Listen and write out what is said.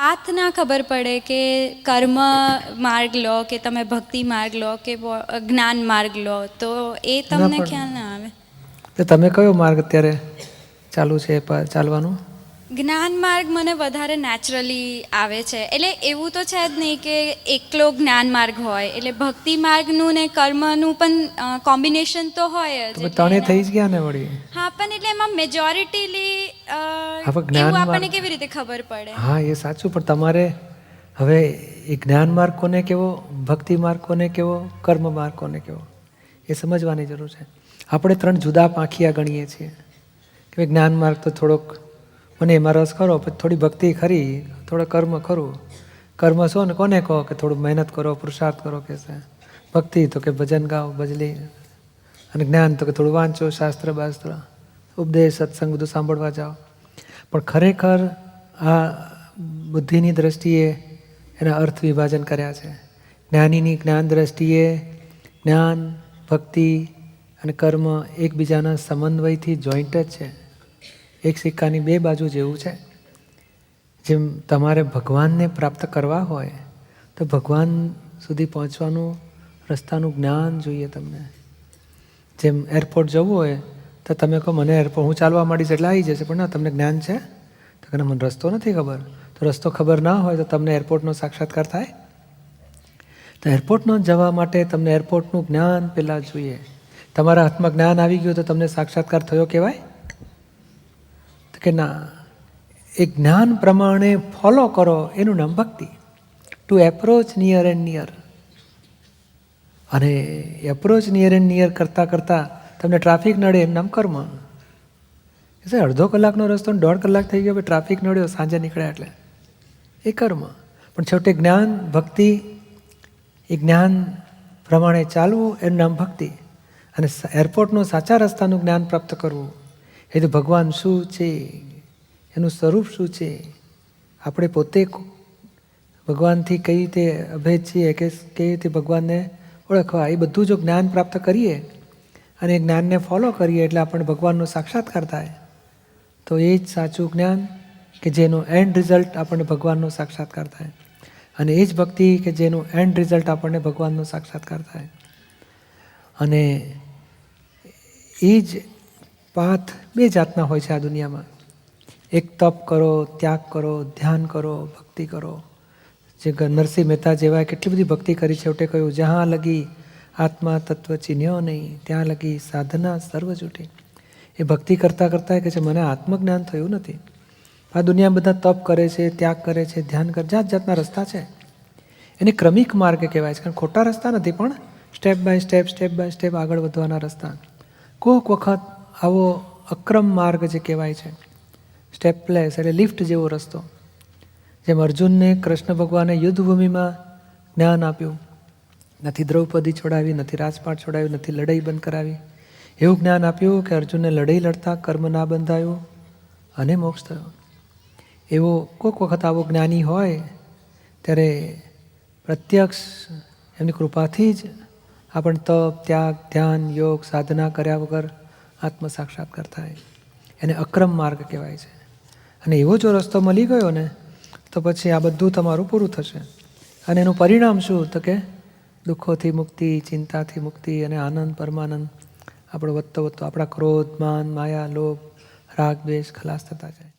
Path ના ખબર પડે કે કર્મ માર્ગ લો કે તમે ભક્તિ માર્ગ લો કે જ્ઞાન માર્ગ લો, તો એ તમને ખ્યાલ ના આવે. તો તમે કયો માર્ગ અત્યારે ચાલુ છે ચાલવાનું? જ્ઞાન માર્ગ મને વધારે નેચરલી આવે છે. એટલે એવું તો છે જ નહીં કે એકલો જ્ઞાન માર્ગ હોય, એટલે ભક્તિ માર્ગનું ને કર્મનું પણ કોમ્બિનેશન તો હોય જ. ત્રણે થઈ જ ગયા ને વળી. હા, પણ એટલે એમાં મેજોરિટીલી એવું આપણને કેવી રીતે ખબર પડે? હા, એ સાચું, પણ તમારે હવે એ જ્ઞાન માર્ગ કોને કેવો, ભક્તિ માર્ગ કોને કેવો, કર્મ માર્ગ કોને કેવો, એ સમજવાની જરૂર છે. આપણે ત્રણ જુદા પાંખિયા ગણીએ છીએ કે જ્ઞાન માર્ગ તો થોડોક મને એમાં રસ ખરો, પછી થોડી ભક્તિ ખરી, થોડો કર્મ ખરું. કર્મ શું ને કોને કહો કે થોડું મહેનત કરો, પુરુષાર્થ કરો કે છે. ભક્તિ તો કે ભજન ગાઓ, ભજલી. અને જ્ઞાન તો કે થોડું વાંચો, શાસ્ત્ર બાસ્ત્ર, ઉપદેશ, સત્સંગ બધું સાંભળવા જાઓ. પણ ખરેખર આ બુદ્ધિની દ્રષ્ટિએ એના અર્થ વિભાજન કર્યા છે. જ્ઞાનીની જ્ઞાન દ્રષ્ટિએ જ્ઞાન, ભક્તિ અને કર્મ એકબીજાના સમન્વયથી જોઈન્ટ જ છે. એક સિક્કાની બે બાજુ જેવું છે. જેમ તમારે ભગવાનને પ્રાપ્ત કરવા હોય તો ભગવાન સુધી પહોંચવાનું રસ્તાનું જ્ઞાન જોઈએ તમને. જેમ એરપોર્ટ જવું હોય તો તમે કહો મને એરપોર્ટ હું ચાલવા માંડીશ એટલે આવી જશે, પણ ના, તમને જ્ઞાન છે તો કે મને રસ્તો નથી ખબર. તો રસ્તો ખબર ના હોય તો તમને એરપોર્ટનો સાક્ષાત્કાર થાય? તો એરપોર્ટનો જવા માટે તમને એરપોર્ટનું જ્ઞાન પહેલાં જોઈએ. તમારા હાથમાં જ્ઞાન આવી ગયું તો તમને સાક્ષાત્કાર થયો કહેવાય? તો કે ના, એ જ્ઞાન પ્રમાણે ફોલો કરો એનું નામ ભક્તિ. Two approach near and near. અને એપ્રોચ નિયર એન્ડ નિયર કરતાં કરતાં તમને ટ્રાફિક નડે એનું નામ કર્મ. અડધો કલાકનો રસ્તો 1.5 કલાક થઈ ગયો, ટ્રાફિક નડ્યો સાંજે નીકળ્યા એટલે એ કર્મ. પણ છેવટે જ્ઞાન, ભક્તિ, એ જ્ઞાન પ્રમાણે ચાલવું એનું નામ ભક્તિ. અને એરપોર્ટનું સાચા રસ્તાનું જ્ઞાન પ્રાપ્ત કરવું એ તો ભગવાન શું છે, એનું સ્વરૂપ શું છે, આપણે પોતે ભગવાનથી કઈ રીતે અભેદ છીએ, કે કેવી રીતે ભગવાનને ઓળખવા, એ બધું જો જ્ઞાન પ્રાપ્ત કરીએ અને એ જ્ઞાનને ફોલો કરીએ એટલે આપણને ભગવાનનો સાક્ષાત્કાર થાય. તો એ જ સાચું જ્ઞાન કે જેનું એન્ડ રિઝલ્ટ આપણને ભગવાનનો સાક્ષાત્કાર થાય. અને એ જ ભક્તિ કે જેનું એન્ડ રિઝલ્ટ આપણને ભગવાનનો સાક્ષાત્કાર થાય. અને એ જ પાથ બે જાતના હોય છે આ દુનિયામાં. એક તપ કરો, ત્યાગ કરો, ધ્યાન કરો, ભક્તિ કરો. જે નરસિંહ મહેતા જેવાએ કેટલી બધી ભક્તિ કરી, છેવટે કહ્યું જहाँ લગી આત્મા તત્વ ચિન્હ્યો નહીં, ત્યાં લગી સાધના સર્વ જૂઠી. એ ભક્તિ કરતાં કરતાં કે છે મને આત્મજ્ઞાન થયું નથી. આ દુનિયા બધા તપ કરે છે, ત્યાગ કરે છે, ધ્યાન કરે, જાત જાતના રસ્તા છે. એને ક્રમિક માર્ગ કહેવાય છે, કારણ ખોટા રસ્તા નથી, પણ સ્ટેપ બાય સ્ટેપ આગળ વધવાના રસ્તા. કોઈક વખત આવો અક્રમ માર્ગ જે કહેવાય છે, સ્ટેપલેસ એટલે લિફ્ટ જેવો રસ્તો. જેમ અર્જુનને કૃષ્ણ ભગવાને યુદ્ધભૂમિમાં જ્ઞાન આપ્યું, નથી દ્રૌપદી છોડાવી, નથી રાજપાટ છોડાવ્યું, નથી લડાઈ બંધ કરાવી. એવું જ્ઞાન આપ્યું કે અર્જુનને લડાઈ લડતા કર્મ ના બંધાયું અને મોક્ષ થયો. એવો કોઈક વખત આવો જ્ઞાની હોય ત્યારે પ્રત્યક્ષ એમની કૃપાથી જ આપણે તપ, ત્યાગ, ધ્યાન, યોગ, સાધના કર્યા વગર આત્મ સાક્ષાત્કાર થાય. એને અક્રમ માર્ગ કહેવાય છે. અને એવો જો રસ્તો મળી ગયો ને તો પછી આ બધું તમારું પૂરું થશે. અને એનું પરિણામ શું? તો કે દુઃખોથી મુક્તિ, ચિંતાથી મુક્તિ અને આનંદ, પરમાનંદ આપણો વધતો આપણા ક્રોધ, માન, માયા, લોભ, રાગ, દ્વેષ ખલાસ થતા જાય.